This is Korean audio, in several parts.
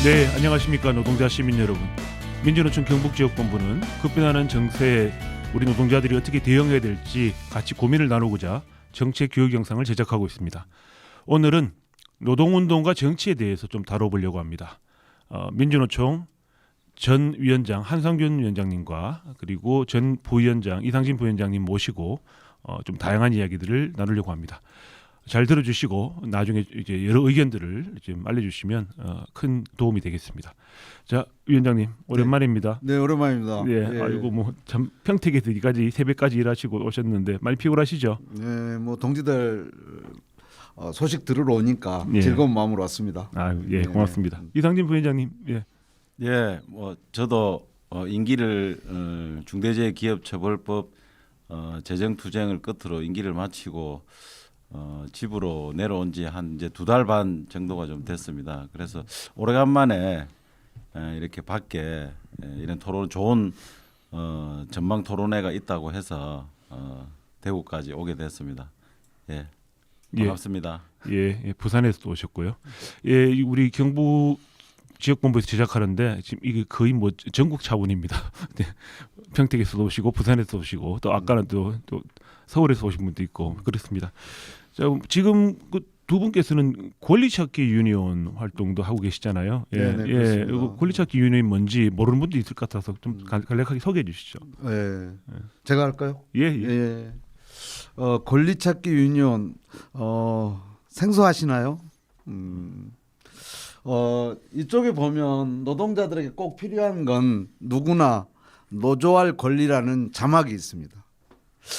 네, 안녕하십니까 노동자 시민 여러분. 민주노총 경북지역본부는 급변하는 정세에 우리 노동자들이 어떻게 대응해야 될지 같이 고민을 나누고자 정책 교육 영상을 제작하고 있습니다. 오늘은 노동운동과 정치에 대해서 좀 다뤄보려고 합니다. 민주노총 전 위원장 한상균 위원장님과 그리고 전 부위원장 이상진 부위원장님 모시고 좀 다양한 이야기들을 나누려고 합니다. 잘 들어주시고 나중에 이제 여러 의견들을 좀 알려주시면 큰 도움이 되겠습니다. 자, 위원장님 오랜만입니다. 네, 오랜만입니다. 예, 아이고 뭐 참 평택에서 여기까지 새벽까지 일하시고 오셨는데 많이 피곤하시죠? 네, 뭐 동지들 소식 들으러 오니까 예. 즐거운 마음으로 왔습니다. 아, 예, 네. 고맙습니다. 이상진 부위원장님, 예, 예, 뭐 저도 임기를 중대재해기업처벌법 재정투쟁을 끝으로 임기를 마치고 집으로 내려온 지 한 이제 2달 반 정도가 좀 됐습니다. 그래서 오래간만에 이렇게 밖에 이런 토론 좋은 전망 토론회가 있다고 해서 대구까지 오게 됐습니다. 예, 반갑습니다. 예, 부산에서도 오셨고요. 예, 우리 경북 지역본부에서 제작하는데 지금 이게 거의 뭐 전국 차원입니다. 네, 평택에서도 오시고 부산에서 오시고 또 아까는 또 서울에서 오신 분도 있고 그렇습니다. 자, 지금 그 두 분께서는 권리찾기 유니온 활동도 하고 계시잖아요. 예, 네, 예, 이거 권리찾기 유니온이 뭔지 모르는 분도 있을 것 같아서 좀 간략하게 소개해 주시죠. 네, 제가 할까요? 예, 예. 예. 권리찾기 유니온 생소하시나요? 이쪽에 보면 노동자들에게 꼭 필요한 건 누구나 노조할 권리라는 자막이 있습니다.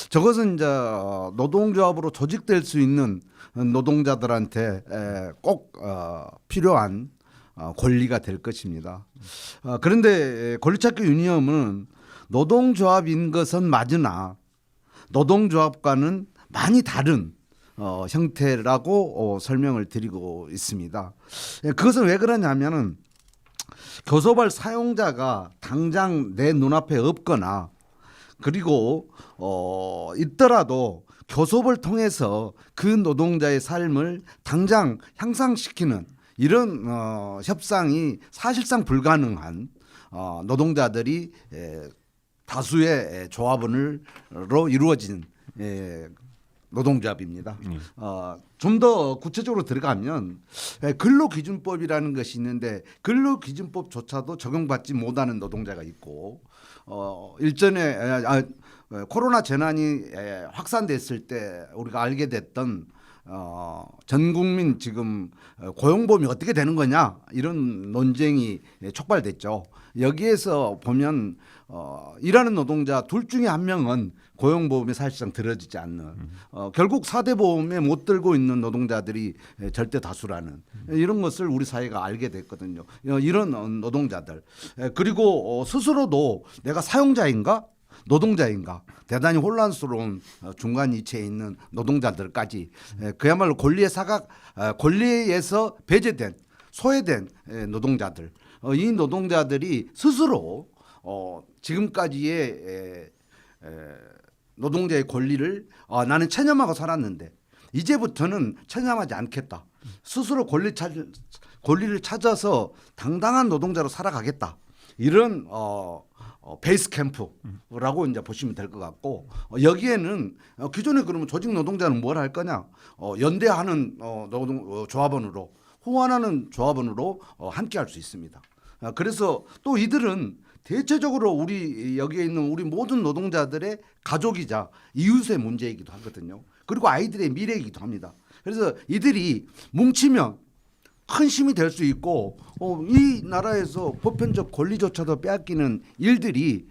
저것은 이제 노동조합으로 조직될 수 있는 노동자들한테 꼭 필요한 권리가 될 것입니다. 그런데 권리찾기 유니온은 노동조합인 것은 맞으나 노동조합과는 많이 다른 형태라고 설명을 드리고 있습니다. 그것은 왜 그러냐면은 교섭할 사용자가 당장 내 눈앞에 없거나 그리고 있더라도 교섭을 통해서 그 노동자의 삶을 당장 향상시키는 이런 협상이 사실상 불가능한 노동자들이 다수의 조합원으로 이루어진 노동조합입니다. 좀 더 구체적으로 들어가면 근로기준법이라는 것이 있는데 근로기준법조차도 적용받지 못하는 노동자가 있고 일전에 코로나 재난이 확산됐을 때 우리가 알게 됐던 전 국민 지금 고용보험이 어떻게 되는 거냐 이런 논쟁이 촉발됐죠. 여기에서 보면 일하는 노동자 둘 중에 한 명은 고용보험에 사실상 들어지지 않는 결국 4대 보험에 못 들고 있는 노동자들이 절대 다수라는 이런 것을 우리 사회가 알게 됐거든요. 이런 노동자들 그리고 스스로도 내가 사용자인가 노동자인가 대단히 혼란스러운 중간 이체에 있는 노동자들까지 그야말로 권리에서 배제된 소외된 노동자들 이 노동자들이 스스로 지금까지의 노동자의 권리를 나는 체념하고 살았는데 이제부터는 체념하지 않겠다. 스스로 권리를 찾아서 당당한 노동자로 살아가겠다. 이런 베이스 캠프라고 이제 보시면 될 것 같고 여기에는 기존에 그러면 조직 노동자는 뭘 할 거냐? 연대하는 조합원으로 호환하는 조합원으로 함께 할 수 있습니다. 그래서 또 이들은 대체적으로 우리 여기에 있는 우리 모든 노동자들의 가족이자 이웃의 문제이기도 하거든요. 그리고 아이들의 미래이기도 합니다. 그래서 이들이 뭉치면 큰 힘이 될 수 있고 이 나라에서 보편적 권리조차도 빼앗기는 일들이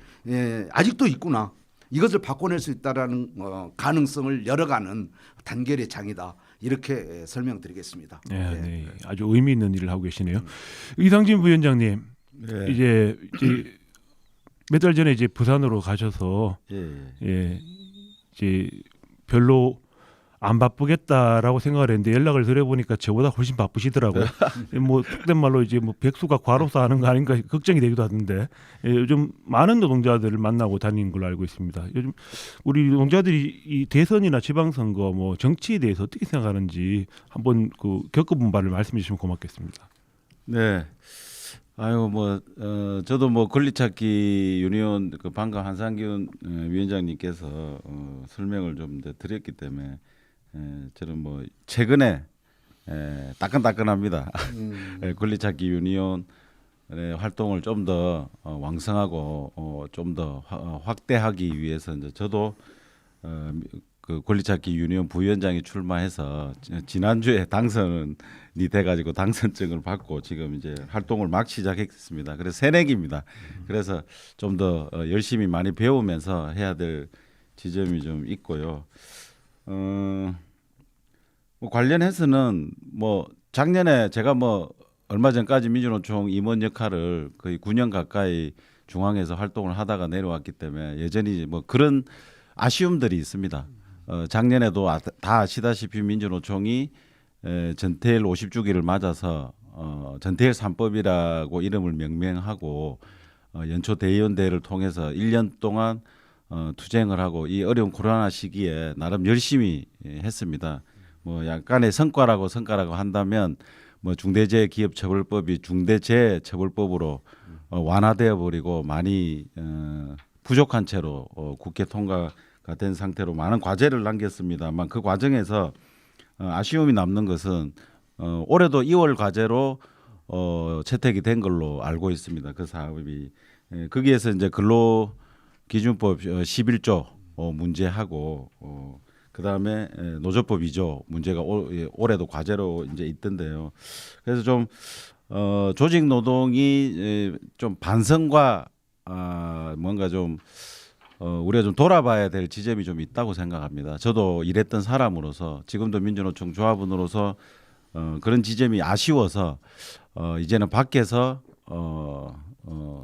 아직도 있구나. 이것을 바꿔낼 수 있다라는 가능성을 열어가는 단결의 장이다. 이렇게 설명드리겠습니다. 네, 아주 의미 있는 일을 하고 계시네요. 이상진 부위원장님, 네. 이제 몇 달 전에 이제 부산으로 가셔서 예. 이제 별로 안 바쁘겠다라고 생각을 했는데 연락을 드려보니까 저보다 훨씬 바쁘시더라고요. 뭐 속된 말로 이제 뭐 백수가 과로사 하는 거 아닌가 걱정이 되기도 하던데 요즘 많은 노동자들을 만나고 다니는 걸로 알고 있습니다. 요즘 우리 노동자들이 이 대선이나 지방선거 뭐 정치에 대해서 어떻게 생각하는지 한번 그 겪어본 바를 말씀해 주시면 고맙겠습니다. 네. 아유 저도 권리찾기 유니온 그 방금 한상균 위원장님께서 설명을 좀 드렸기 때문에 저는 최근에 따끈따끈합니다. 권리찾기 유니온 활동을 좀 더 왕성하고 좀 더 확대하기 위해서 이제 저도 그 권리찾기 유니온 부위원장이 출마해서 지난주에 당선이 돼가지고 당선증을 받고 지금 이제 활동을 막 시작했습니다. 그래서 새내기입니다. 그래서 좀 더 열심히 많이 배우면서 해야 될 지점이 좀 있고요. 관련해서는 작년에 제가 얼마 전까지 민주노총 임원 역할을 거의 9년 가까이 중앙에서 활동을 하다가 내려왔기 때문에 여전히 그런 아쉬움들이 있습니다. 작년에도 다 아시다시피 민주노총이 전태일 50주기를 맞아서 전태일 3법이라고 이름을 명명하고 연초 대의원대회를 통해서 1년 동안 투쟁을 하고 이 어려운 코로나 시기에 나름 열심히 했습니다. 약간의 성과라고 한다면 중대재해기업처벌법이 중대재해처벌법으로 완화되어 버리고 많이 부족한 채로 국회 통과가 된 상태로 많은 과제를 남겼습니다만 그 과정에서 아쉬움이 남는 것은 올해도 2월 과제로 채택이 된 걸로 알고 있습니다. 그 사업이 거기에서 이제 근로기준법 11조 문제하고 그다음에 노조법 2조 문제가 올해도 과제로 이제 있던데요. 그래서 좀 조직 노동이 좀 반성과 뭔가 좀 우리가 좀 돌아봐야 될 지점이 좀 있다고 생각합니다. 저도 일했던 사람으로서 지금도 민주노총 조합원으로서 그런 지점이 아쉬워서 이제는 밖에서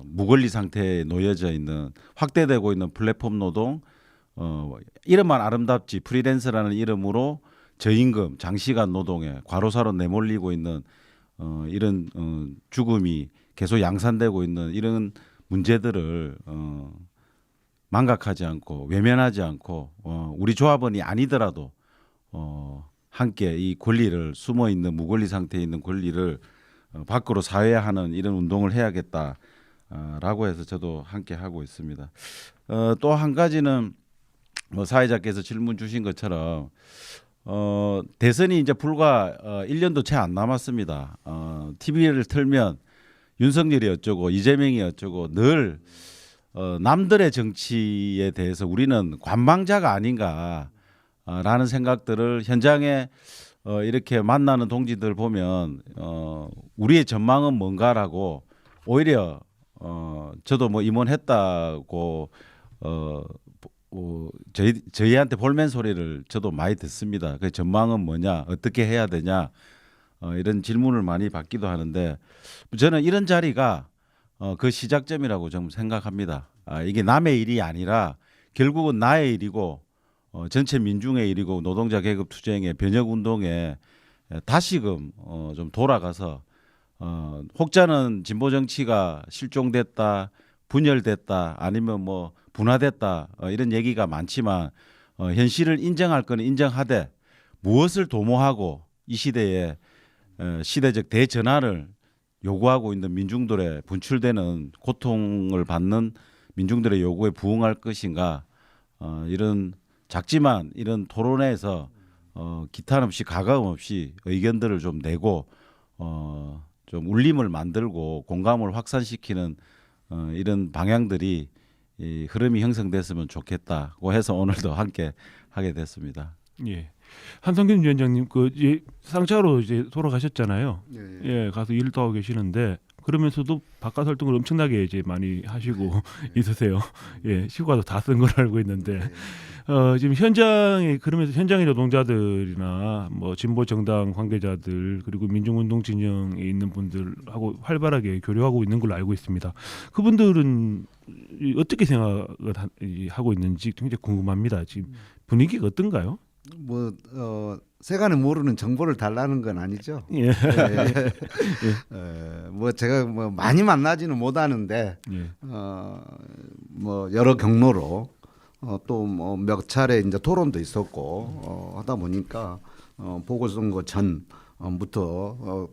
무권리 상태에 놓여져 있는 확대되고 있는 플랫폼 노동 이름만 아름답지 프리랜서라는 이름으로 저임금 장시간 노동에 과로사로 내몰리고 있는 이런 죽음이 계속 양산되고 있는 이런 문제들을 망각하지 않고 외면하지 않고 우리 조합원이 아니더라도 함께 이 권리를 숨어 있는 무권리 상태에 있는 권리를 밖으로 사회화하는 이런 운동을 해야겠다라고 해서 저도 함께 하고 있습니다. 또 한 가지는 사회자께서 질문 주신 것처럼 대선이 이제 불과 1년도 채 안 남았습니다. TV를 틀면 윤석열이 어쩌고 이재명이 어쩌고 늘 남들의 정치에 대해서 우리는 관망자가 아닌가라는 생각들을 현장에 이렇게 만나는 동지들 보면 우리의 전망은 뭔가라고 오히려 저도 임원했다고 저희한테 볼멘 소리를 저도 많이 듣습니다. 그 전망은 뭐냐, 어떻게 해야 되냐 이런 질문을 많이 받기도 하는데 저는 이런 자리가 그 시작점이라고 좀 생각합니다. 이게 남의 일이 아니라 결국은 나의 일이고 전체 민중의 일이고 노동자 계급 투쟁의 변혁 운동에 다시금 좀 돌아가서 혹자는 진보 정치가 실종됐다, 분열됐다, 아니면 분화됐다 이런 얘기가 많지만 현실을 인정할 건 인정하되 무엇을 도모하고 이 시대에 시대적 대전환을 요구하고 있는 민중들의 분출되는 고통을 받는 민중들의 요구에 부응할 것인가 이런 작지만 이런 토론회에서 기탄 없이 가감 없이 의견들을 좀 내고 좀 울림을 만들고 공감을 확산시키는 이런 방향들이 이 흐름이 형성됐으면 좋겠다고 해서 오늘도 함께 하게 됐습니다. 예. 한성균 위원장님 상차로 이제 돌아가셨잖아요. 예. 예, 가서 일도 하고 계시는데 그러면서도 바깥 활동을 엄청나게 이제 많이 하시고 있으세요. 예, 휴가도 다 쓴 걸로 알고 있는데 지금 그러면서 현장의 노동자들이나 진보 정당 관계자들 그리고 민중운동 진영에 있는 분들하고 활발하게 교류하고 있는 걸로 알고 있습니다. 그분들은 어떻게 생각을 하고 있는지 굉장히 궁금합니다. 지금 분위기가 어떤가요? 세간에 모르는 정보를 달라는 건 아니죠. 예. 예. 제가 많이 만나지는 못하는데 예. 여러 경로로 또 몇 차례 이제 토론도 있었고 하다 보니까 보궐선거 전부터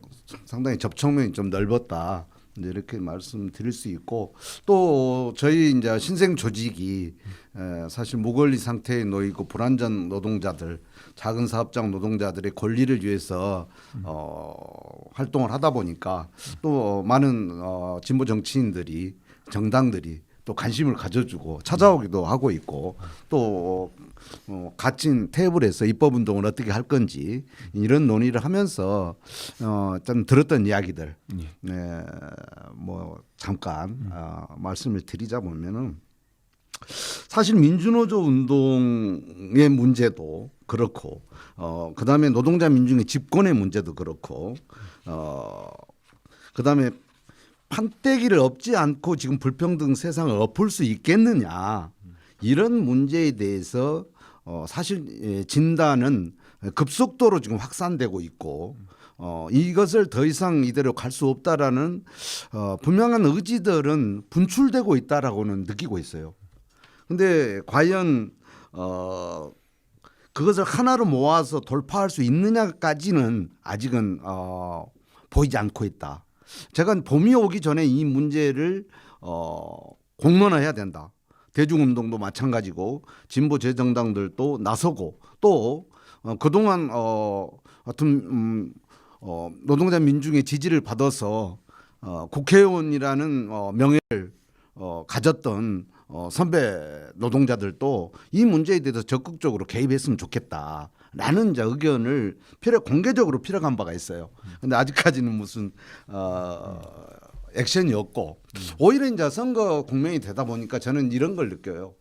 상당히 접촉면이 좀 넓었다 이제 이렇게 말씀드릴 수 있고 또 저희 이제 신생 조직이 사실 무권리 상태에 놓이고 불안전 노동자들, 작은 사업장 노동자들의 권리를 위해서 활동을 하다 보니까 또 많은 진보 정치인들이 정당들이 또 관심을 가져주고 찾아오기도 하고 있고 또 갇힌 테이블에서 입법운동을 어떻게 할 건지 이런 논의를 하면서 좀 들었던 이야기들 뭐 잠깐 말씀을 드리자 보면은 사실 민주노조 운동의 문제도 그렇고 그다음에 노동자 민중의 집권의 문제도 그렇고 그다음에 판때기를 엎지 않고 지금 불평등 세상을 엎을 수 있겠느냐 이런 문제에 대해서 사실 진단은 급속도로 지금 확산되고 있고 이것을 더 이상 이대로 갈 수 없다라는 분명한 의지들은 분출되고 있다라고는 느끼고 있어요. 근데 과연 그것을 하나로 모아서 돌파할 수 있느냐까지는 아직은 보이지 않고 있다. 제가 봄이 오기 전에 이 문제를 공론화해야 된다. 대중운동도 마찬가지고 진보 재정당들도 나서고 또 그동안 하여튼 노동자 민중의 지지를 받아서 국회의원이라는 명예를 가졌던 선배 노동자들도 이 문제에 대해서 적극적으로 개입했으면 좋겠다라는 이제 의견을 공개적으로 피력한 바가 있어요. 근데 아직까지는 무슨 액션이 없고 오히려 이제 선거 국면이 되다 보니까 저는 이런 걸 느껴요.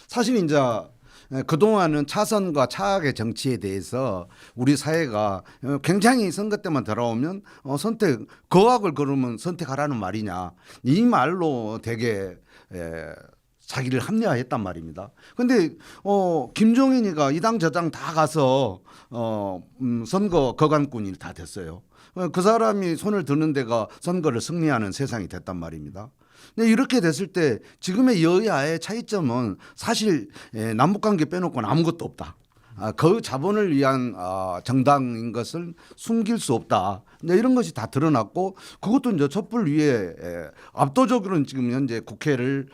사실 이제 그동안은 차선과 차악의 정치에 대해서 우리 사회가 굉장히 선거 때만 돌아오면 거악을 걸으면 선택하라는 말이냐 이 말로 되게 자기를 합리화했단 말입니다. 근데 김종인이가 이 당 저 당 다 가서 선거 거간꾼이 다 됐어요. 그 사람이 손을 드는 데가 선거를 승리하는 세상이 됐단 말입니다. 근데 이렇게 됐을 때 지금의 여야의 차이점은 사실 남북관계 빼놓고는 아무것도 없다. 그 자본을 위한 정당인 것을 숨길 수 없다. 이런 것이 다 드러났고 그것도 이제 촛불 위에 압도적으로는 지금 현재 국회를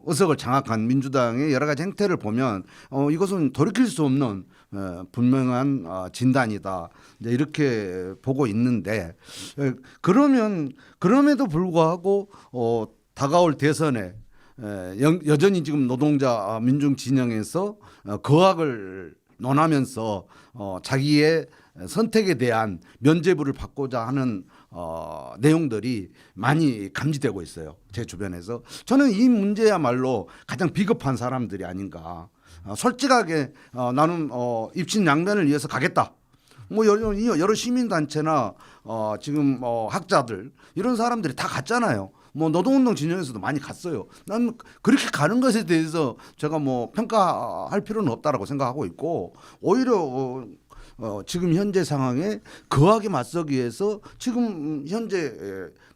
의석을 장악한 민주당의 여러 가지 행태를 보면 이것은 돌이킬 수 없는 분명한 진단이다. 이제 이렇게 보고 있는데 그러면 그럼에도 불구하고 다가올 대선에 여전히 지금 노동자 민중 진영에서 거악을 논하면서 자기의 선택에 대한 면죄부를 받고자 하는 내용들이 많이 감지되고 있어요. 제 주변에서. 저는 이 문제야말로 가장 비겁한 사람들이 아닌가. 솔직하게 나는 입신양면을 위해서 가겠다. 뭐 여러 시민단체나 지금 학자들 이런 사람들이 다 갔잖아요. 뭐 노동운동 진영에서도 많이 갔어요. 난 그렇게 가는 것에 대해서 제가 뭐 평가할 필요는 없다라고 생각하고 있고 오히려 지금 현재 상황에 거하게 맞서기 위해서 지금 현재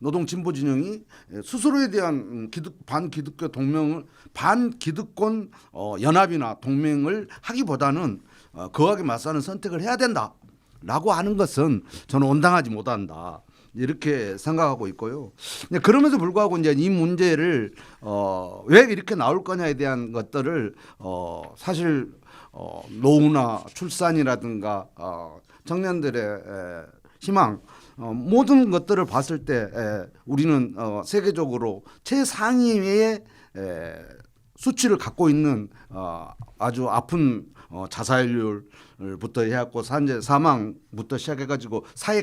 노동 진보 진영이 스스로에 대한 반기득권 동맹을 반기득권 연합이나 동맹을 하기보다는 거하게 맞서는 선택을 해야 된다라고 하는 것은 저는 온당하지 못한다. 이렇게 생각하고 있고요. 그럼에도 불구하고 이제 이 문제를 왜 이렇게 나올 거냐에 대한 것들을 사실 노후나 출산이라든가 청년들의 희망 모든 것들을 봤을 때 우리는 세계적으로 최상위의 수치를 갖고 있는 아주 아픈 자살률부터 해갖고 사망부터 시작해가지고 사회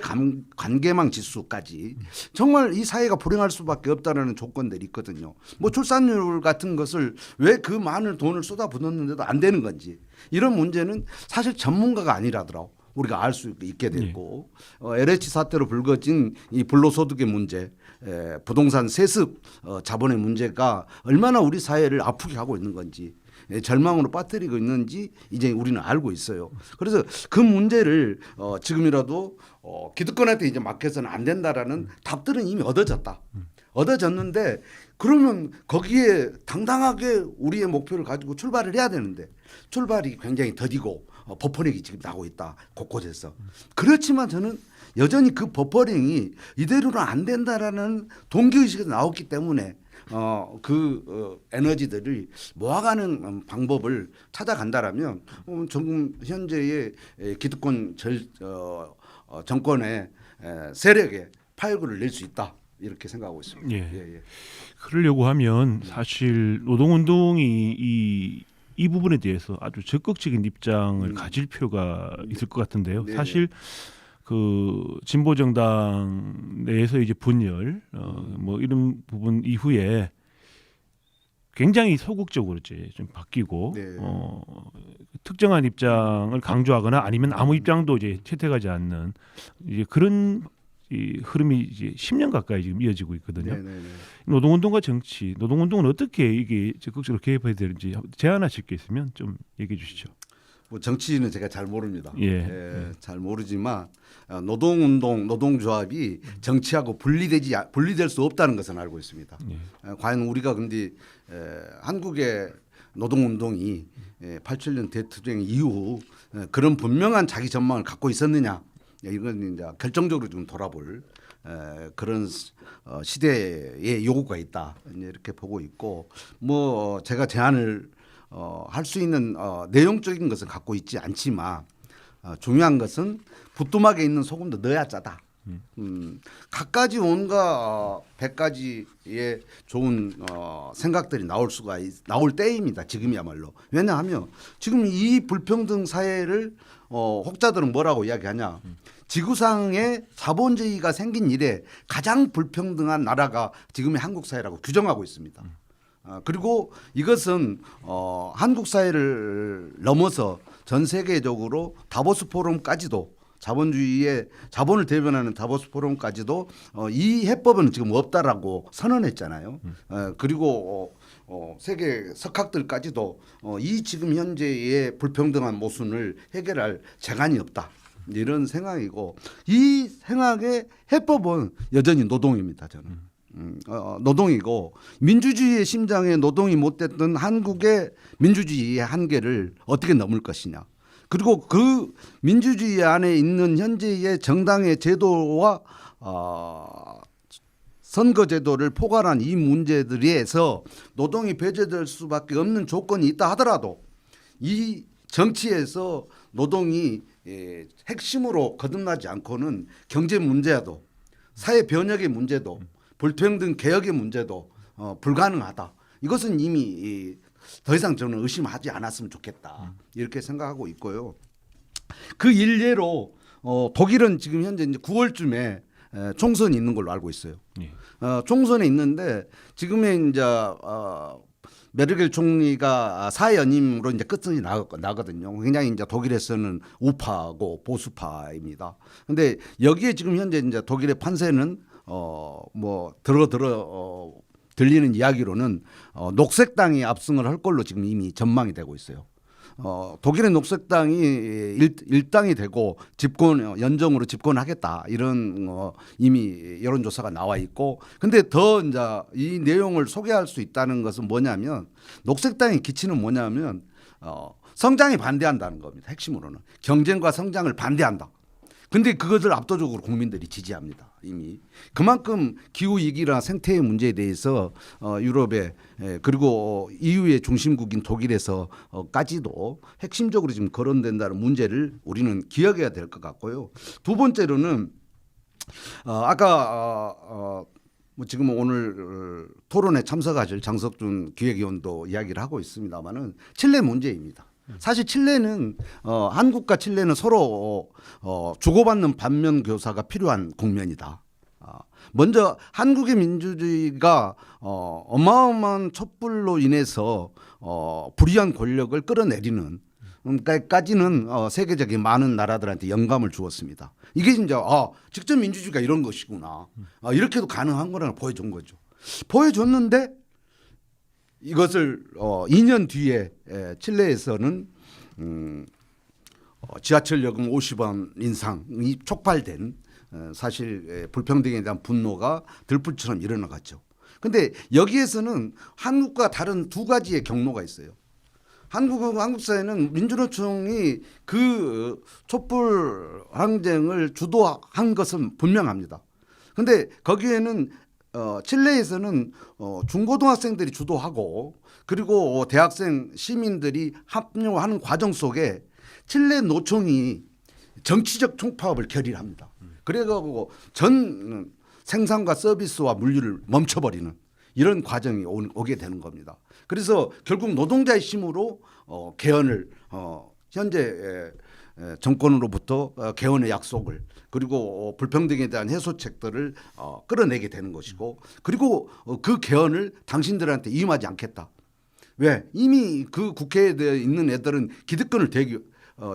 관계망 지수까지 정말 이 사회가 불행할 수밖에 없다라는 조건들이 있거든요. 뭐 출산율 같은 것을 왜 그 많은 돈을 쏟아붓었는데도 안 되는 건지 이런 문제는 사실 전문가가 아니라더라고. 우리가 알 수 있게 됐고 LH 사태로 불거진 이 불로소득의 문제, 부동산 세습 자본의 문제가 얼마나 우리 사회를 아프게 하고 있는 건지 절망으로 빠뜨리고 있는지 이제 우리는 알고 있어요. 그래서 그 문제를 지금이라도 기득권한테 이제 맡겨서는 안 된다라는 답들은 이미 얻어졌다. 얻어졌는데 그러면 거기에 당당하게 우리의 목표를 가지고 출발을 해야 되는데 출발이 굉장히 더디고 버퍼링이 지금 나고 있다. 곳곳에서. 그렇지만 저는 여전히 그 버퍼링이 이대로는 안 된다라는 동기의식이 나왔기 때문에 에너지들을 모아가는 방법을 찾아간다라면 지금 현재의 기득권 정권의 세력에 파열구를 낼 수 있다 이렇게 생각하고 있습니다. 예. 그러려고 하면 사실 노동운동이 이 부분에 대해서 아주 적극적인 입장을 가질 필요가 있을 것 같은데요. 네. 사실 그 진보 정당 내에서 이제 분열 뭐 이런 부분 이후에 굉장히 소극적으로 이제 좀 바뀌고 네. 특정한 입장을 강조하거나 아니면 아무 입장도 이제 채택하지 않는 이제 그런 이 흐름이 이제 10년 가까이 지금 이어지고 있거든요. 네네네. 노동운동과 정치, 노동운동은 어떻게 이게 적극적으로 개입해야 되는지 제안하실 게 있으면 좀 얘기해 주시죠. 뭐 정치는 제가 잘 모릅니다. 예. 잘 모르지만 노동운동, 노동조합이 정치하고 분리될 수 없다는 것은 알고 있습니다. 과연 우리가 근데 한국의 노동운동이 87년 대투쟁 이후 그런 분명한 자기 전망을 갖고 있었느냐? 이건 이제 결정적으로 좀 돌아볼 그런 시대의 요구가 있다 이렇게 보고 있고 뭐 제가 제안을 할 수 있는 내용적인 것은 갖고 있지 않지만 중요한 것은 부뚜막에 있는 소금도 넣어야 짜다. 갖가지 온갖 100가지의 좋은 생각들이 나올 때입니다. 지금이야말로. 왜냐하면 지금 이 불평등 사회를 혹자들은 뭐라고 이야기하냐. 지구상에 자본주의가 생긴 이래 가장 불평등한 나라가 지금의 한국 사회라고 규정하고 있습니다. 그리고 이것은 한국 사회를 넘어서 전 세계적으로 다보스 포럼까지도 자본을 대변하는 다보스 포럼까지도 이 해법은 지금 없다라고 선언했잖아요. 그리고 세계 석학들까지도 이 지금 현재의 불평등한 모순을 해결할 재간이 없다. 이런 생각이고 이 생각의 해법은 여전히 노동입니다. 저는. 노동이고 민주주의의 심장에 노동이 못됐던 한국의 민주주의의 한계를 어떻게 넘을 것이냐. 그리고 그 민주주의 안에 있는 현재의 정당의 제도와 선거제도를 포괄한 이 문제들에서 노동이 배제될 수밖에 없는 조건이 있다 하더라도 이 정치에서 노동이 핵심으로 거듭나지 않고는 경제 문제도 사회 변혁의 문제도 불평등 개혁의 문제도 불가능하다. 이것은 이미 더 이상 저는 의심하지 않았으면 좋겠다. 이렇게 생각하고 있고요. 그 일례로 독일은 지금 현재 이제 9월쯤에 총선이 있는 걸로 알고 있어요. 총선에 있는데 지금의 이제 메르켈 총리가 사연임으로 이제 끝선이 나거든요. 굉장히 이제 독일에서는 우파고 보수파입니다. 근데 여기에 지금 현재 이제 독일의 판세는 뭐 들리는 이야기로는 녹색당이 압승을 할 걸로 지금 이미 전망이 되고 있어요. 독일의 녹색당이 일당이 되고 연정으로 집권하겠다 이런 이미 여론조사가 나와 있고 근데 더 이제 이 내용을 소개할 수 있다는 것은 뭐냐면 녹색당의 기치는 뭐냐면 성장에 반대한다는 겁니다. 핵심으로는 경쟁과 성장을 반대한다. 근데 그것을 압도적으로 국민들이 지지합니다. 이미 그만큼 기후 위기나 생태의 문제에 대해서 유럽에 그리고 EU의 중심국인 독일에서까지도 핵심적으로 지금 거론된다는 문제를 우리는 기억해야 될 것 같고요. 두 번째로는 아까 뭐 지금 오늘 토론에 참석하실 장석준 기획위원도 이야기를 하고 있습니다만은 칠레 문제입니다. 사실 칠레는 한국과 칠레는 서로 주고받는 반면 교사가 필요한 국면이다. 먼저 한국의 민주주의가 어마어마한 촛불로 인해서 불의한 권력을 끌어내리는 까지는 세계적인 많은 나라들한테 영감을 주었습니다. 이게 이제 직접 민주주의가 이런 것이구나. 이렇게도 가능한 거라는 보여준 거죠. 보여줬는데 이것을 2년 뒤에 칠레에서는 지하철 요금 50원 인상이 촉발된 사실 불평등에 대한 분노가 들불처럼 일어나갔죠. 그런데 여기에서는 한국과 다른 두 가지의 경로가 있어요. 한국 사회는 민주노총이 그 촛불 항쟁을 주도한 것은 분명합니다. 근데 거기에는 칠레에서는 중고등학생들이 주도하고 그리고 대학생 시민들이 합류하는 과정 속에 칠레 노총이 정치적 총파업을 결의합니다. 그래가지고 전 생산과 서비스와 물류를 멈춰버리는 이런 과정이 오게 되는 겁니다. 그래서 결국 노동자의 힘으로 개헌을 현재 정권으로부터 개헌의 약속을 그리고 불평등에 대한 해소책들을 끌어내게 되는 것이고 그리고 그 개헌을 당신들한테 임하지 않겠다. 왜? 이미 그 국회에 있는 애들은 기득권을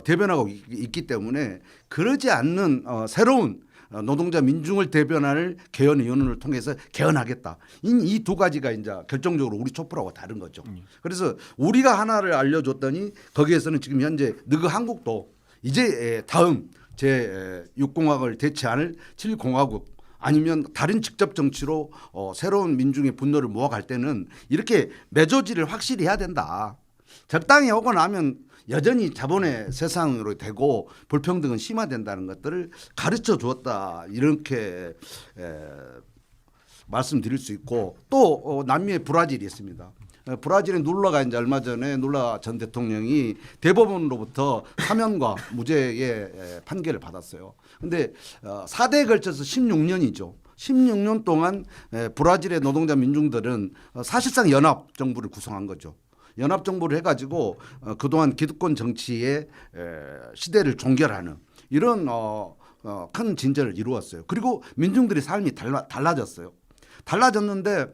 대변하고 있기 때문에 그러지 않는 새로운 노동자 민중을 대변할 개헌위원회를 통해서 개헌하겠다. 이 두 가지가 이제 결정적으로 우리 촛불하고 다른 거죠. 그래서 우리가 하나를 알려줬더니 거기에서는 지금 현재 너그 한국도 이제 다음 제6공화국을 대체할 7공화국 아니면 다른 직접 정치로 새로운 민중의 분노를 모아갈 때는 이렇게 매조지를 확실히 해야 된다. 적당히 하고 나면 여전히 자본의 세상으로 되고 불평등은 심화된다는 것들을 가르쳐 주었다. 이렇게 말씀드릴 수 있고 또 남미의 브라질이 있습니다. 브라질의 룰라가 이제 얼마 전에 룰라 전 대통령이 대법원으로부터 사면과 무죄의 판결을 받았어요. 근데 4대에 걸쳐서 16년이죠. 16년 동안 브라질의 노동자 민중들은 사실상 연합 정부를 구성한 거죠. 연합 정부를 해가지고 그동안 기득권 정치의 시대를 종결하는 이런 큰 진전을 이루었어요. 그리고 민중들의 삶이 달라졌어요. 달라졌는데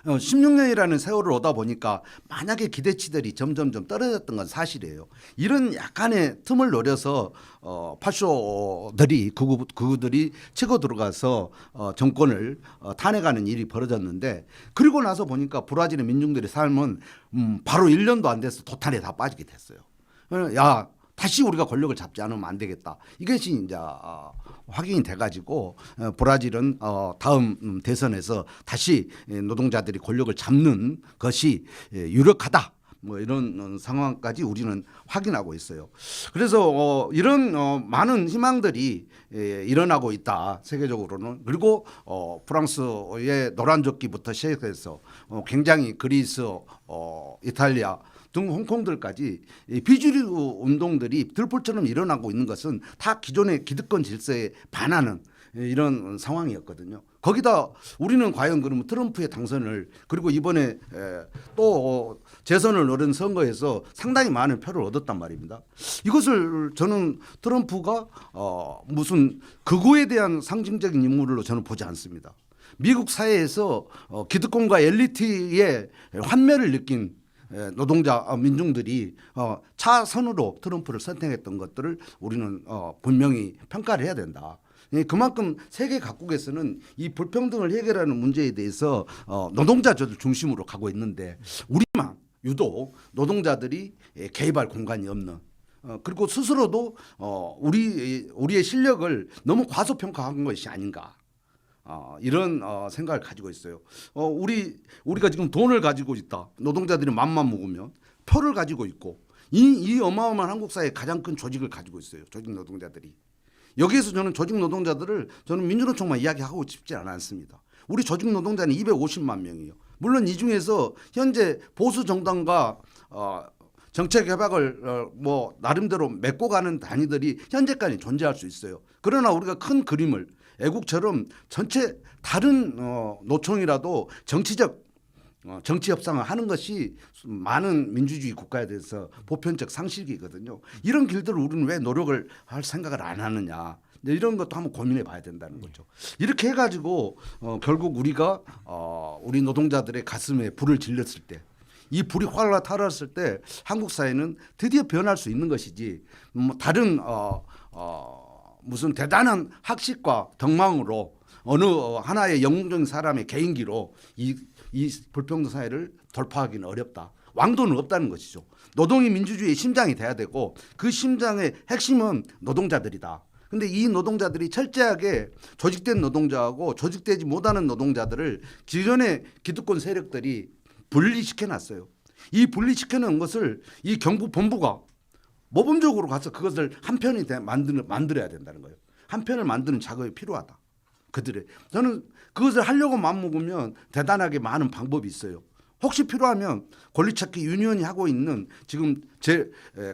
16년이라는 세월을 오다 보니까 만약에 기대치들이 점점 떨어졌던 건 사실이에요. 이런 약간의 틈을 노려서 파쇼들이 그들이 치고 들어가서 정권을 탄핵하는 일이 벌어졌는데 그리고 나서 보니까 브라질의 민중들의 삶은 바로 1년도 안 돼서 도탄에 다 빠지게 됐어요. 야 다시 우리가 권력을 잡지 않으면 안 되겠다. 이것이 이제 확인이 돼가지고 브라질은 다음 대선에서 다시 노동자들이 권력을 잡는 것이 유력하다. 뭐 이런 상황까지 우리는 확인하고 있어요. 그래서 이런 많은 희망들이 일어나고 있다. 세계적으로는. 그리고 프랑스의 노란조끼부터 시작해서 굉장히 그리스, 이탈리아 등 홍콩들까지 비주류 운동들이 들불처럼 일어나고 있는 것은 다 기존의 기득권 질서에 반하는 이런 상황이었거든요. 거기다 우리는 과연 그러면 트럼프의 당선을 그리고 이번에 또 재선을 노린 선거에서 상당히 많은 표를 얻었단 말입니다. 이것을 저는 트럼프가 무슨 극우에 대한 상징적인 인물로 저는 보지 않습니다. 미국 사회에서 기득권과 엘리트의 환멸을 느낀 노동자 민중들이 차선으로 트럼프를 선택했던 것들을 우리는 분명히 평가를 해야 된다. 그만큼 세계 각국에서는 이 불평등을 해결하는 문제에 대해서 노동자들 중심으로 가고 있는데 우리만 유독 노동자들이 개입할 공간이 없는 그리고 스스로도 우리의 실력을 너무 과소평가한 것이 아닌가. 이런 생각을 가지고 있어요. 우리가 지금 돈을 가지고 있다. 노동자들이 맘만 먹으면 표를 가지고 있고 이 어마어마한 한국 사회의 가장 큰 조직을 가지고 있어요. 조직 노동자들이. 여기에서 저는 조직 노동자들을 저는 민주노총만 이야기하고 싶지 않습니다. 우리 조직 노동자는 250만 명이에요. 물론 이 중에서 현재 보수 정당과 정책 협약을 뭐 나름대로 맺고 가는 단위들이 현재까지 존재할 수 있어요. 그러나 우리가 큰 그림을 애국처럼 전체 다른 노총이라도 정치적 정치 협상을 하는 것이 많은 민주주의 국가에 대해서 보편적 상식이거든요. 이런 길들을 우리는 왜 노력을 할 생각을 안 하느냐. 이런 것도 한번 고민해 봐야 된다는 거죠. 이렇게 해가지고 결국 우리가 우리 노동자들의 가슴에 불을 질렀을 때 이 불이 활활 타올랐을 때 한국 사회는 드디어 변할 수 있는 것이지 다른 무슨 대단한 학식과 덕망으로 어느 하나의 영웅적인 사람의 개인기로 이 불평등 사회를 돌파하기는 어렵다. 왕도는 없다는 것이죠. 노동이 민주주의의 심장이 돼야 되고 그 심장의 핵심은 노동자들이다. 근데 이 노동자들이 철저하게 조직된 노동자하고 조직되지 못하는 노동자들을 기존의 기득권 세력들이 분리시켜놨어요. 이 분리시켜놓은 것을 이 경북 본부가 모범적으로 가서 그것을 한 편이 만들어야 된다는 거예요. 한 편을 만드는 작업이 필요하다. 그들의 저는 그것을 하려고 마음먹으면 대단하게 많은 방법이 있어요. 혹시 필요하면 권리찾기 유니언이 하고 있는 지금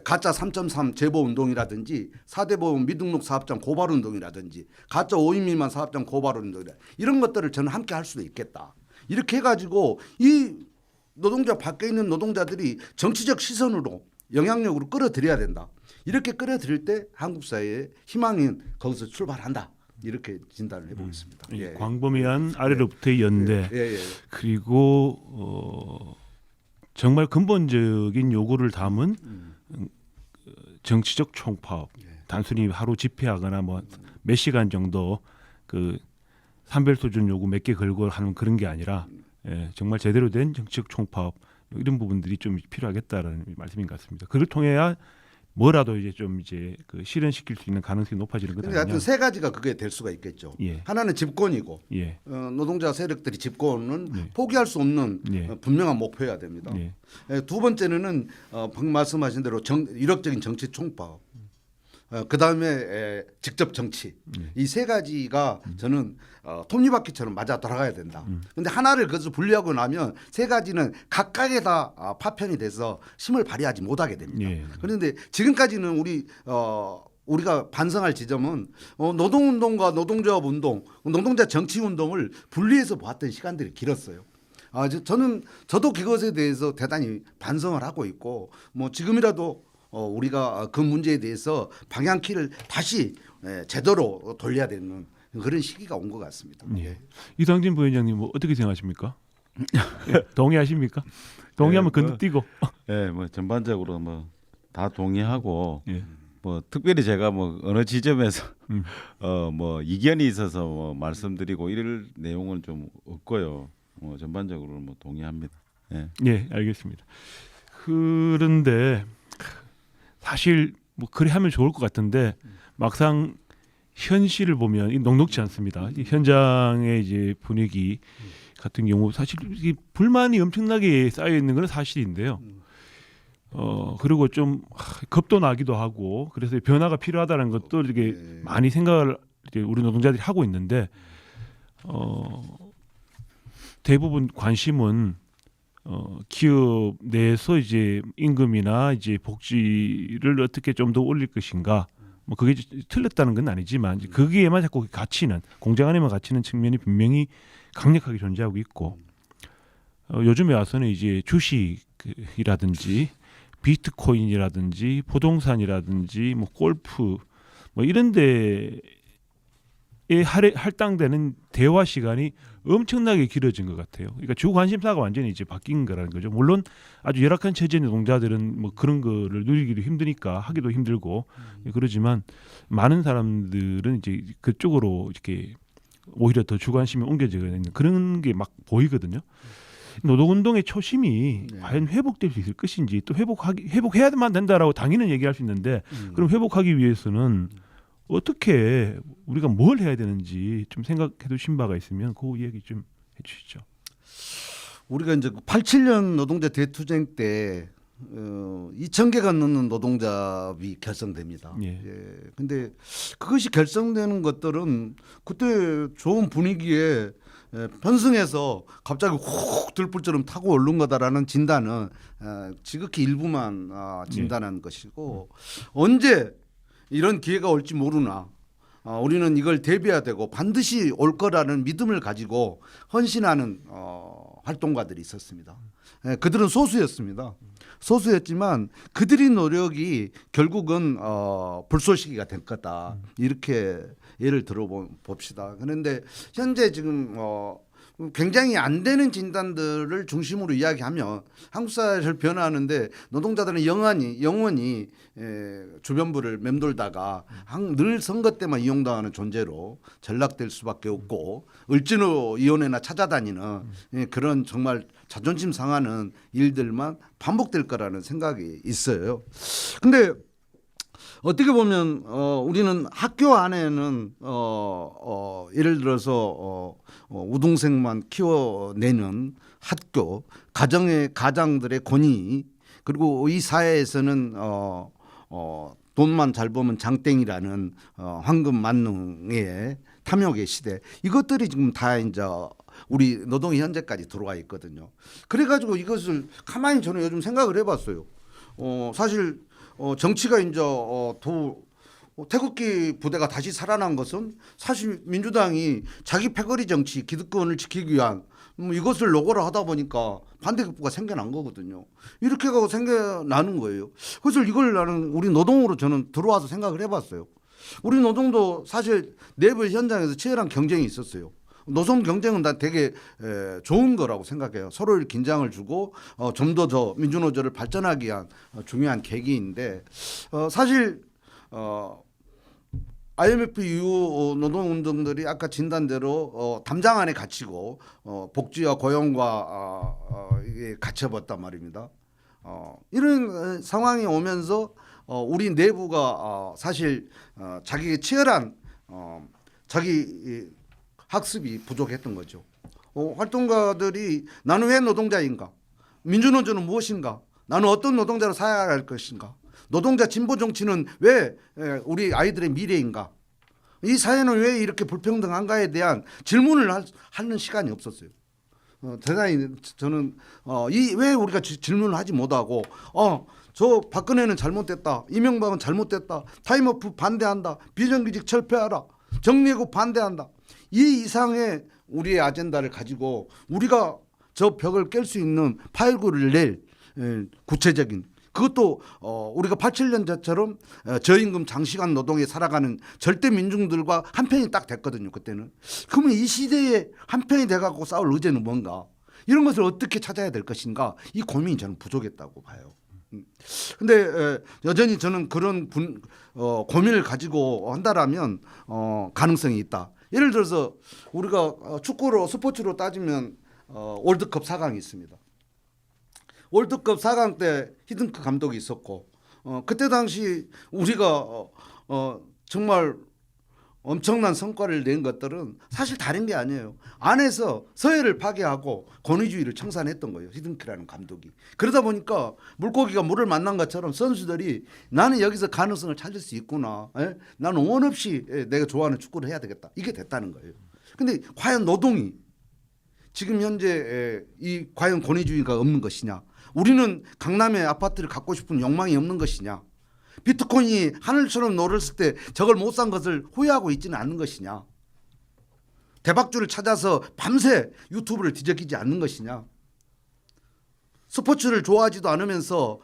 가짜 3.3 제보 운동이라든지 4대 보험 미등록 사업장 고발 운동이라든지 가짜 5인 미만 사업장 고발 운동이라 이런 것들을 저는 함께 할 수도 있겠다. 이렇게 해가지고 이 노동자 밖에 있는 노동자들이 정치적 시선으로 영향력으로 끌어들여야 된다. 이렇게 끌어들일 때 한국 사회의 희망은 거기서 출발한다. 이렇게 진단을 해보겠습니다. 예. 광범위한 아래로부터의 연대 그리고 정말 근본적인 요구를 담은 정치적 총파업. 단순히 하루 집회하거나 뭐 몇 시간 정도 그 산별소준 요구 몇 개 걸고 하는 그런 게 아니라 정말 제대로 된 정치적 총파업 이런 부분들이 좀 필요하겠다라는 말씀인 것 같습니다. 그걸 통해야 뭐라도 이제 좀 그 실현시킬 수 있는 가능성이 높아지는 것 그러니까 아니냐. 하여튼 세 가지가 그게 될 수가 있겠죠. 예. 하나는 집권이고 예. 노동자 세력들이 집권은 예. 포기할 수 없는 예. 분명한 목표여야 됩니다. 예. 두 번째는 방금 말씀하신 대로 이력적인 정치 총파업. 그다음에 직접 정치. 이 세 가지가 저는 톱니바퀴처럼 맞아 돌아가야 된다. 근데 하나를 그것을 분리하고 나면 세 가지는 각각에 다 파편이 돼서 힘을 발휘하지 못하게 됩니다. 예. 그런데 지금까지는 우리가 반성할 지점은 노동운동과 노동조합 운동, 노동자 정치 운동을 분리해서 보았던 시간들이 길었어요. 저도 그것에 대해서 대단히 반성을 하고 있고 뭐 지금이라도 우리가 그 문제에 대해서 방향키를 다시 제대로 돌려야 되는 그런 시기가 온 것 같습니다. 예. 이상진 부위원장님 뭐 어떻게 생각하십니까? 동의하십니까? 동의하면 건너뛰고. 예, 뭐 전반적으로 뭐 다 동의하고 예. 뭐 특별히 제가 뭐 어느 지점에서 뭐 이견이 있어서 뭐 말씀드리고 이럴 내용은 좀 없고요. 뭐 전반적으로 뭐 동의합니다. 예. 예, 알겠습니다. 그런데 사실 뭐 그래 하면 좋을 것 같은데 막상 현실을 보면 이 녹록지 않습니다. 이 현장의 이제 분위기 같은 경우 사실 이 불만이 엄청나게 쌓여 있는 건 사실인데요. 그리고 좀 겁도 나기도 하고 그래서 변화가 필요하다는 것도 이렇게 많이 생각을 이제 우리 노동자들이 하고 있는데 대부분 관심은 기업 내에서 이제 임금이나 이제 복지를 어떻게 좀 더 올릴 것인가. 뭐 그게 틀렸다는 건 아니지만 거기에만 자꾸 갇히는 공장 안에만 갇히는 측면이 분명히 강력하게 존재하고 있고 요즘에 와서는 이제 주식이라든지 비트코인이라든지 부동산이라든지 뭐 골프 뭐 이런 데에 할당되는 대화 시간이 엄청나게 길어진 것 같아요. 그러니까 주 관심사가 완전히 이제 바뀐 거라는 거죠. 물론 아주 열악한 처지의 노동자들은 뭐 그런 거를 누리기도 힘드니까 하기도 힘들고 그러지만 많은 사람들은 이제 그쪽으로 이렇게 오히려 더 주 관심이 옮겨지고 있는 그런 게 막 보이거든요. 노동운동의 초심이 과연 회복될 수 있을 것인지 또 회복해야만 된다라고 당연히 얘기할 수 있는데 그럼 회복하기 위해서는 어떻게 우리가 뭘 해야 되는지 좀 생각해 두신 바가 있으면 그 이야기 좀 해주시죠. 우리가 이제 87년 노동자 대투쟁 때 2,000개가 넘는 노동자비 결성됩니다. 예. 근데 그것이 결성되는 것들은 그때 좋은 분위기에 편승해서 갑자기 훅 들불처럼 타고 오른 거다라는 진단은 지극히 일부만 진단한 것이고 언제 이런 기회가 올지 모르나 우리는 이걸 대비해야 되고 반드시 올 거라는 믿음을 가지고 헌신하는 활동가들이 있었습니다. 그들은 소수였습니다. 소수였지만 그들의 노력이 결국은 불쏘시개가 될 거다. 이렇게 예를 들어 봅시다. 그런데 현재 지금 굉장히 안 되는 진단들을 중심으로 이야기하면 한국 사회를 변화하는데 노동자들은 영원히 주변부를 맴돌다가 늘 선거 때만 이용당하는 존재로 전락될 수밖에 없고 을지로위원회나 찾아다니는 그런 정말 자존심 상하는 일들만 반복될 거라는 생각이 있어요. 근데 어떻게 보면 우리는 학교 안에는 예를 들어서 우등생만 키워내는 학교, 가장들의 권위, 그리고 이 사회에서는 돈만 잘 벌면 장땡이라는 황금 만능의 탐욕의 시대, 이것들이 지금 다 이제 우리 노동이 현재까지 들어와 있거든요. 그래가지고 이것을 가만히 저는 요즘 생각을 해봤어요. 사실 정치가 이제 태극기 부대가 다시 살아난 것은 사실 민주당이 자기 패거리 정치, 기득권을 지키기 위한 이것을 노고를 하다 보니까 반대급부가 생겨난 거거든요. 이렇게 하고 생겨나는 거예요. 그래서 이걸 나는 우리 노동으로 저는 들어와서 생각을 해봤어요. 우리 노동도 사실 내부 현장에서 치열한 경쟁이 있었어요. 노동 경쟁은 다 되게 좋은 거라고 생각해요. 서로 긴장을 주고 좀 더 민주노조를 발전하기 위한 중요한 계기인데 사실 IMF 이후 노동운동들이 아까 진단대로 담장 안에 갇히고 복지와 고용과 이게 갇혀봤단 말입니다. 이런 상황이 오면서 우리 내부가 사실 자기의 치열한 자기 학습이 부족했던 거죠. 활동가들이 나는 왜 노동자인가? 민주노조는 무엇인가? 나는 어떤 노동자로 살아야 할 것인가? 노동자 진보 정치는 왜 우리 아이들의 미래인가? 이 사회는 왜 이렇게 불평등한가에 대한 질문을 하는 시간이 없었어요. 대단히 저는 왜 우리가 질문을 하지 못하고 저 박근혜는 잘못됐다, 이명박은 잘못됐다, 타임오프 반대한다, 비정규직 철폐하라, 정리해고 반대한다, 이 이상의 우리의 아젠다를 가지고 우리가 저 벽을 깰 수 있는 파일구를 낼 구체적인, 그것도 우리가 87년자처럼 저임금 장시간 노동에 살아가는 절대 민중들과 한편이 딱 됐거든요. 그때는. 그러면 이 시대에 한편이 돼갖고 싸울 의제는 뭔가, 이런 것을 어떻게 찾아야 될 것인가, 이 고민이 저는 부족했다고 봐요. 근데 여전히 저는 그런 고민을 가지고 한다라면 가능성이 있다. 예를 들어서 우리가 축구로 스포츠로 따지면 월드컵 4강이 있습니다. 월드컵 4강 때 히든크 감독이 있었고 그때 당시 우리가 정말 엄청난 성과를 낸 것들은 사실 다른 게 아니에요. 안에서 서해를 파괴하고 권위주의를 청산했던 거예요. 히든크라는 감독이. 그러다 보니까 물고기가 물을 만난 것처럼 선수들이 나는 여기서 가능성을 찾을 수 있구나. 나는 원 없이 내가 좋아하는 축구를 해야 되겠다. 이게 됐다는 거예요. 근데 과연 노동이 지금 현재 이 과연 권위주의가 없는 것이냐? 우리는 강남에 아파트를 갖고 싶은 욕망이 없는 것이냐? 비트코인이 하늘처럼 오르을 때 저걸 못 산 것을 후회하고 있지는 않는 것이냐? 대박주를 찾아서 밤새 유튜브를 뒤적이지 않는 것이냐? 스포츠를 좋아하지도 않으면서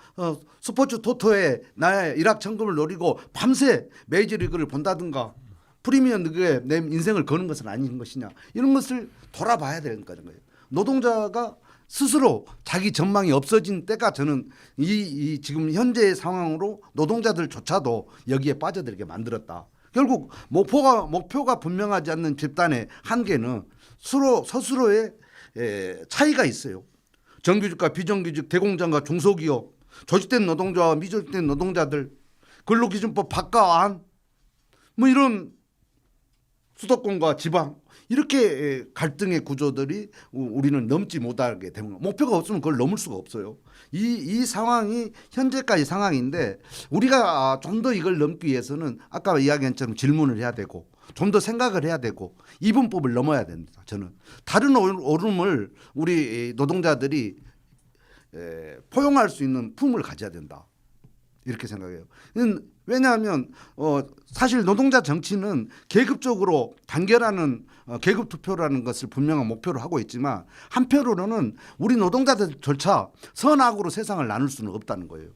스포츠 토토에 나의 일확천금을 노리고 밤새 메이저리그를 본다든가 프리미엄 리그에 내 인생을 거는 것은 아닌 것이냐? 이런 것을 돌아봐야 되는 거예요. 노동자가 스스로 자기 전망이 없어진 때가 저는 이 지금 현재의 상황으로 노동자들조차도 여기에 빠져들게 만들었다. 결국 목표가 분명하지 않는 집단의 한계는 스스로의 차이가 있어요. 정규직과 비정규직, 대공장과 중소기업, 조직된 노동자와 미조직된 노동자들, 근로기준법 밖과 안, 뭐 이런 수도권과 지방, 이렇게 갈등의 구조들이 우리는 넘지 못하게 되는 거예요. 목표가 없으면 그걸 넘을 수가 없어요. 이 상황이 현재까지 상황인데 우리가 좀 더 이걸 넘기 위해서는 아까 이야기한 것처럼 질문을 해야 되고 좀 더 생각을 해야 되고 이분법을 넘어야 됩니다. 저는 다른 오름을 우리 노동자들이 포용할 수 있는 품을 가져야 된다. 이렇게 생각해요. 왜냐하면 사실 노동자 정치는 계급적으로 단결하는 계급 투표라는 것을 분명한 목표로 하고 있지만 한편으로는 우리 노동자들조차 선악으로 세상을 나눌 수는 없다는 거예요.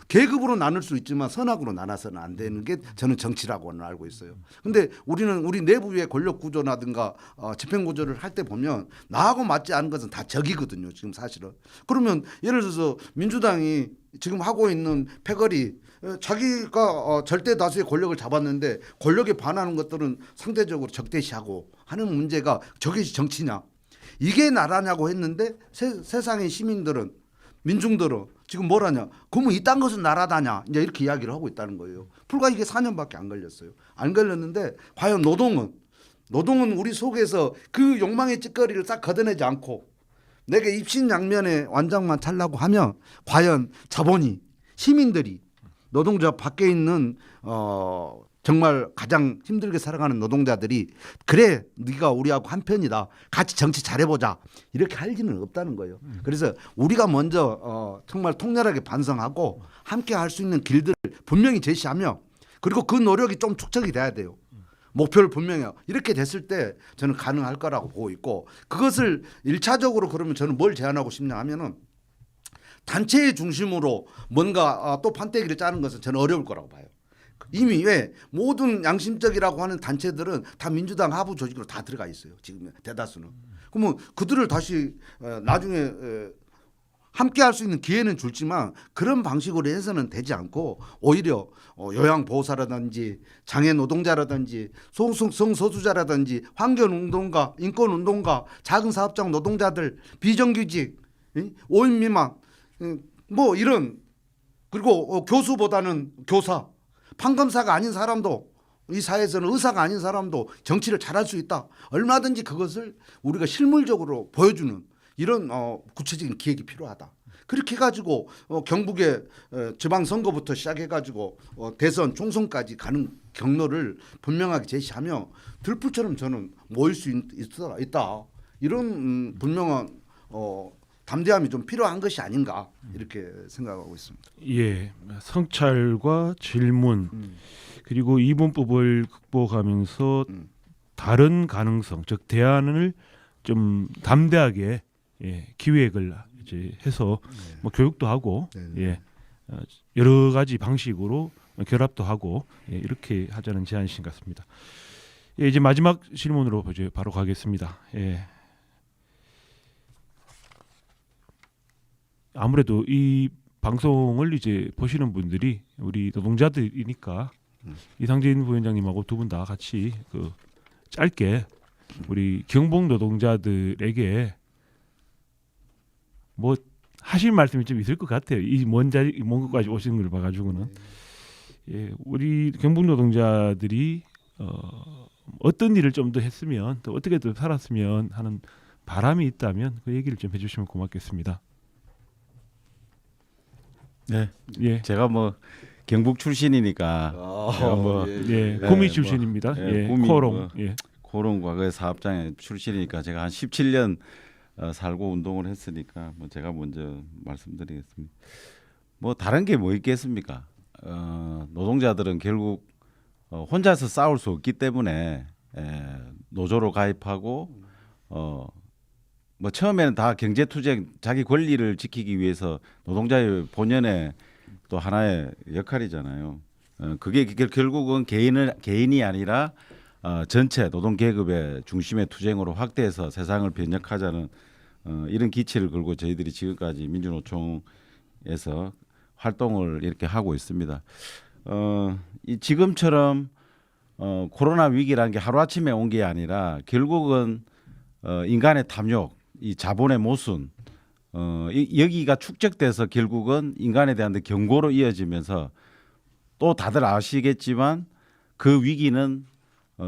계급으로 나눌 수 있지만 선악으로 나눠서는 안 되는 게 저는 정치라고는 알고 있어요. 근데 우리는 우리 내부의 권력 구조라든가 집행 구조를 할 때 보면 나하고 맞지 않은 것은 다 적이거든요. 지금 사실은. 그러면 예를 들어서 민주당이 지금 하고 있는 패거리, 자기가 절대 다수의 권력을 잡았는데 권력에 반하는 것들은 상대적으로 적대시하고 하는 문제가 저것이 정치냐, 이게 나라냐고 했는데 세상의 시민들은 민중들은 지금 뭐라냐? 그러면 이딴 것은 나라다냐? 이제 이렇게 이야기를 하고 있다는 거예요. 불과 이게 4년밖에 안 걸렸어요. 안 걸렸는데 과연 노동은 우리 속에서 그 욕망의 찌꺼리를 싹 걷어내지 않고 내게 입신양면의 완장만 차려고 하면 과연 자본이 시민들이 노동자 밖에 있는 정말 가장 힘들게 살아가는 노동자들이 그래 네가 우리하고 한편이다 같이 정치 잘해보자 이렇게 할 리는 없다는 거예요. 그래서 우리가 먼저 정말 통렬하게 반성하고 함께 할 수 있는 길들을 분명히 제시하며 그리고 그 노력이 좀 축적이 돼야 돼요. 목표를 분명히 이렇게 됐을 때 저는 가능할 거라고 보고 있고 그것을 1차적으로 그러면 저는 뭘 제안하고 싶냐 하면은 단체의 중심으로 뭔가 또 판때기를 짜는 것은 저는 어려울 거라고 봐요. 이미 왜 모든 양심적이라고 하는 단체들은 다 민주당 하부 조직으로 다 들어가 있어요. 지금 대다수는. 그러면 그들을 다시 나중에 함께 할 수 있는 기회는 줄지만 그런 방식으로 해서는 되지 않고 오히려 요양보호사라든지 장애노동자라든지 성소수자라든지 환경운동가 인권운동가 작은 사업장 노동자들 비정규직 5인 미만 뭐 이런 그리고 교수보다는 교사 판검사가 아닌 사람도 이 사회에서는 의사가 아닌 사람도 정치를 잘할 수 있다. 얼마든지 그것을 우리가 실물적으로 보여주는 이런 구체적인 기획이 필요하다. 그렇게 해가지고 경북의 지방선거부터 시작해가지고 대선 총선까지 가는 경로를 분명하게 제시하며 들풀처럼 저는 모일 수 있다. 이런 분명한 담대함이 좀 필요한 것이 아닌가 이렇게 생각하고 있습니다. 예, 성찰과 질문 그리고 이분법을 극복하면서 다른 가능성, 즉 대안을 좀 담대하게 기획을 이제 해서 뭐 교육도 하고 여러 가지 방식으로 결합도 하고 이렇게 하자는 제안이신 것 같습니다. 이제 마지막 질문으로 이제 바로 가겠습니다. 아무래도 이 방송을 이제 보시는 분들이 우리 노동자들이니까 이상진 부위원장님하고 두 분 다 같이 그 짧게 우리 경북 노동자들에게 뭐 하실 말씀이 좀 있을 것 같아요. 이 먼 것까지 오신 걸 봐가지고는 우리 경북 노동자들이 어떤 일을 좀 더 했으면 또 어떻게 더 살았으면 하는 바람이 있다면 그 얘기를 좀 해주시면 고맙겠습니다. 네. 예. 제가 뭐 경북 출신이니까 제가 뭐 구미 출신입니다. 구미 코롱. 코롱 과거의 사업장의 출신이니까 제가 한 17년 살고 운동을 했으니까 뭐 제가 먼저 말씀드리겠습니다. 뭐 다른 게 뭐 있겠습니까? 노동자들은 결국 혼자서 싸울 수 없기 때문에 노조로 가입하고 뭐 처음에는 다 경제투쟁 자기 권리를 지키기 위해서 노동자의 본연의 또 하나의 역할이잖아요. 그게 결국은 개인이 아니라 전체 노동 계급의 중심의 투쟁으로 확대해서 세상을 변혁하자는 이런 기치를 걸고 저희들이 지금까지 민주노총에서 활동을 이렇게 하고 있습니다. 지금처럼 코로나 위기라는 게 하루아침에 온 게 아니라 결국은 인간의 탐욕, 이 자본의 모순, 여기가 축적돼서 결국은 인간에 대한 경고로 이어지면서 또 다들 아시겠지만 그 위기는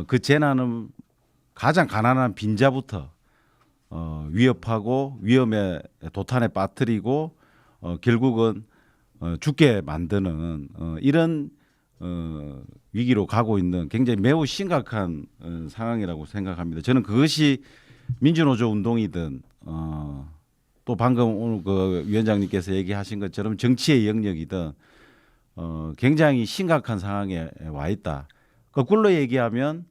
그 재난은 가장 가난한 빈자부터 위협하고 위험에 도탄에 빠뜨리고 결국은 죽게 만드는 이런 위기로 가고 있는 굉장히 매우 심각한 상황이라고 생각합니다. 저는 그것이 민주노조 운동이든 또 방금 오늘 그 위원장님께서 얘기하신 것처럼 정치의 영역이든 굉장히 심각한 상황에 와 있다. 거꾸로 얘기하면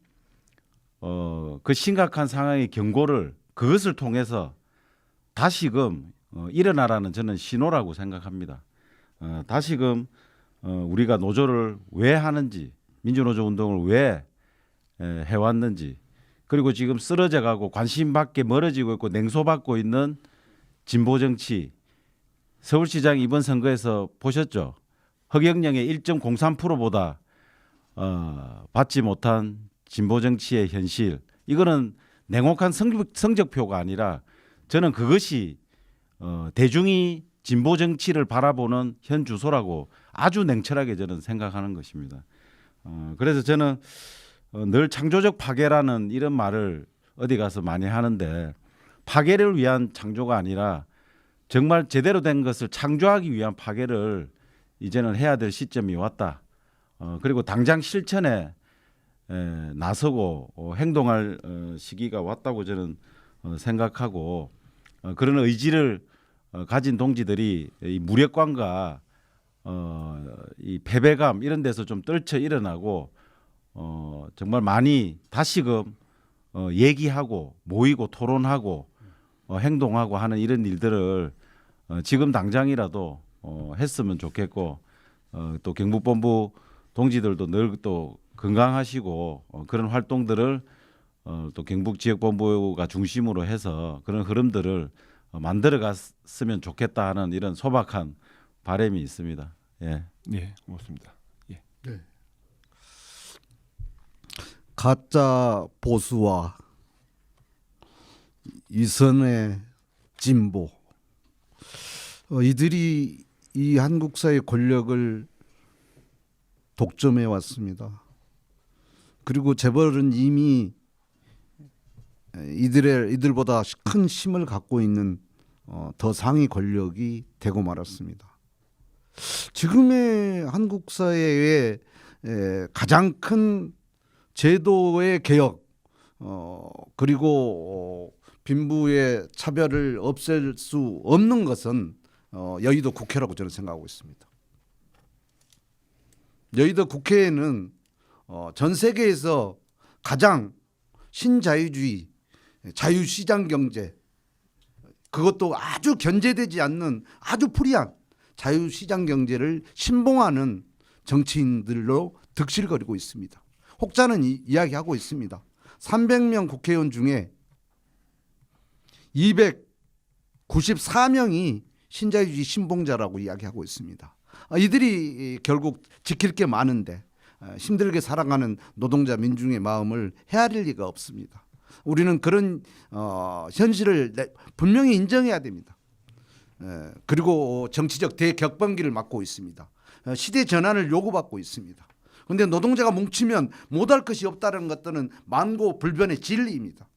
그 심각한 상황의 경고를 그것을 통해서 다시금 일어나라는 저는 신호라고 생각합니다. 다시금 우리가 노조를 왜 하는지 민주노조 운동을 왜 해왔는지 그리고 지금 쓰러져가고 관심밖에 멀어지고 있고 냉소받고 있는 진보정치 서울시장 이번 선거에서 보셨죠? 허경영의 1.03%보다 받지 못한 진보정치의 현실 이거는 냉혹한 성적표가 아니라 저는 그것이 대중이 진보 정치를 바라보는 현 주소라고 아주 냉철하게 저는 생각하는 것입니다. 그래서 저는 늘 창조적 파괴라는 이런 말을 어디 가서 많이 하는데 파괴를 위한 창조가 아니라 정말 제대로 된 것을 창조하기 위한 파괴를 이제는 해야 될 시점이 왔다. 그리고 당장 실천에 나서고 행동할 시기가 왔다고 저는 생각하고 그런 의지를 가진 동지들이 이 무력감과 이 패배감 이런 데서 좀 떨쳐 일어나고 정말 많이 다시금 얘기하고 모이고 토론하고 행동하고 하는 이런 일들을 지금 당장이라도 했으면 좋겠고 또 경북본부 동지들도 늘 또 건강하시고 그런 활동들을 또 경북지역본부가 중심으로 해서 그런 흐름들을 만들어 갔으면 좋겠다 하는 이런 소박한 바람이 있습니다. 예. 예, 고맙습니다. 예. 가짜 보수와 이선의 진보, 이들이 이 한국 사회 권력을 독점해 왔습니다. 그리고 재벌은 이미 이들보다 큰 힘을 갖고 있는 더 상위 권력이 되고 말았습니다. 지금의 한국 사회의 가장 큰 제도의 개혁, 그리고 빈부의 차별을 없앨 수 없는 것은 여의도 국회라고 저는 생각하고 있습니다. 여의도 국회에는 전 세계에서 가장 신자유주의, 자유시장 경제, 그것도 아주 견제되지 않는 아주 프리한 자유시장 경제를 신봉하는 정치인들로 득실거리고 있습니다. 혹자는 이야기하고 있습니다. 300명 국회의원 중에 294명이 신자유주의 신봉자라고 이야기하고 있습니다. 이들이 결국 지킬 게 많은데 힘들게 살아가는 노동자 민중의 마음을 헤아릴 리가 없습니다. 우리는 그런 현실을 분명히 인정해야 됩니다. 그리고 정치적 대격변기를 맞고 있습니다. 시대 전환을 요구받고 있습니다. 그런데 노동자가 뭉치면 못할 것이 없다는 것들은 만고불변의 진리입니다.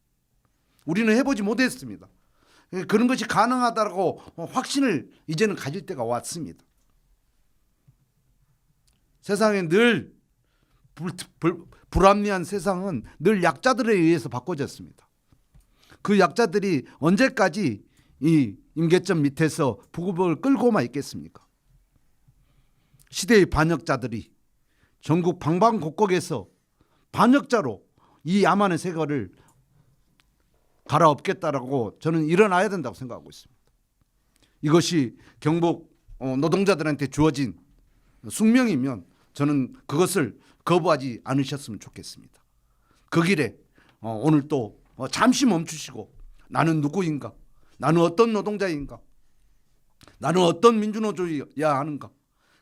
우리는 해보지 못했습니다. 그런 것이 가능하다고 확신을 이제는 가질 때가 왔습니다. 세상에 늘 불합리한 세상은 늘 약자들에 의해서 바꿔졌습니다. 그 약자들이 언제까지 이 임계점 밑에서 부급을 끌고만 있겠습니까? 시대의 반역자들이 전국 방방곡곡에서 반역자로 이 야만의 세계를 갈아엎겠다라고 저는 일어나야 된다고 생각하고 있습니다. 이것이 경북 노동자들한테 주어진 숙명이면 저는 그것을 거부하지 않으셨으면 좋겠습니다. 그 길에 오늘 또 잠시 멈추시고 나는 누구인가? 나는 어떤 노동자인가? 나는 어떤 민주노조여야 하는가?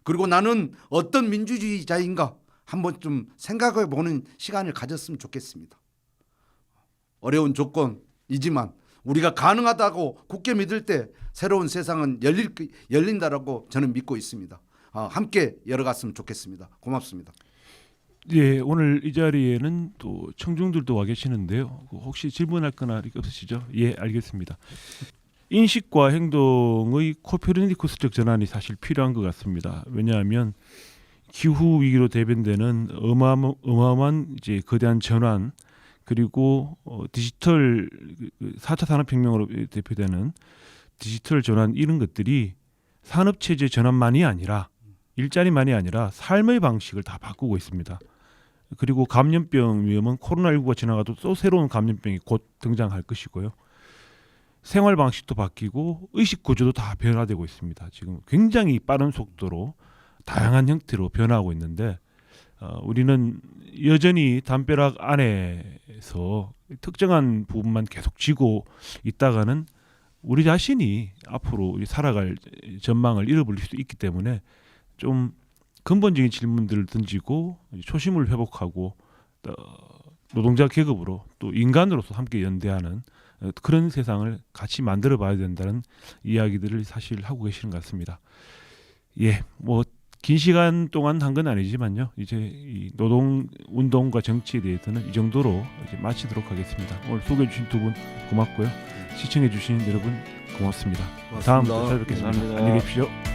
그리고 나는 어떤 민주주의자인가? 한번 좀 생각해 보는 시간을 가졌으면 좋겠습니다. 어려운 조건이지만 우리가 가능하다고 굳게 믿을 때 새로운 세상은 열린다라고 저는 믿고 있습니다. 함께 열어갔으면 좋겠습니다. 고맙습니다. 예, 오늘 이 자리에는 또 청중들도 와 계시는데요. 혹시 질문할 거나 없으시죠? 예, 알겠습니다. 인식과 행동의 코페르니쿠스적 전환이 사실 필요한 것 같습니다. 왜냐하면 기후 위기로 대변되는 어마어마한 이제 거대한 전환, 그리고 디지털 4차 산업혁명으로 대표되는 디지털 전환, 이런 것들이 산업체제 전환만이 아니라 일자리만이 아니라 삶의 방식을 다 바꾸고 있습니다. 그리고 감염병 위험은 코로나19가 지나가도 또 새로운 감염병이 곧 등장할 것이고요. 생활 방식도 바뀌고 의식 구조도 다 변화되고 있습니다. 지금 굉장히 빠른 속도로 다양한 형태로 변화하고 있는데 우리는 여전히 담벼락 안에서 특정한 부분만 계속 쥐고 있다가는 우리 자신이 앞으로 살아갈 전망을 잃어버릴 수도 있기 때문에 좀 근본적인 질문들을 던지고 초심을 회복하고 노동자 계급으로 또 인간으로서 함께 연대하는 그런 세상을 같이 만들어 봐야 된다는 이야기들을 사실 하고 계시는 것 같습니다. 예, 뭐 긴 시간 동안 한 건 아니지만요. 이제 이 노동 운동과 정치에 대해서는 이 정도로 이제 마치도록 하겠습니다. 오늘 소개해 주신 두 분 고맙고요. 시청해 주신 여러분 고맙습니다. 고맙습니다. 다음 또 찾아뵙겠습니다. 감사합니다. 안녕히 계십시오.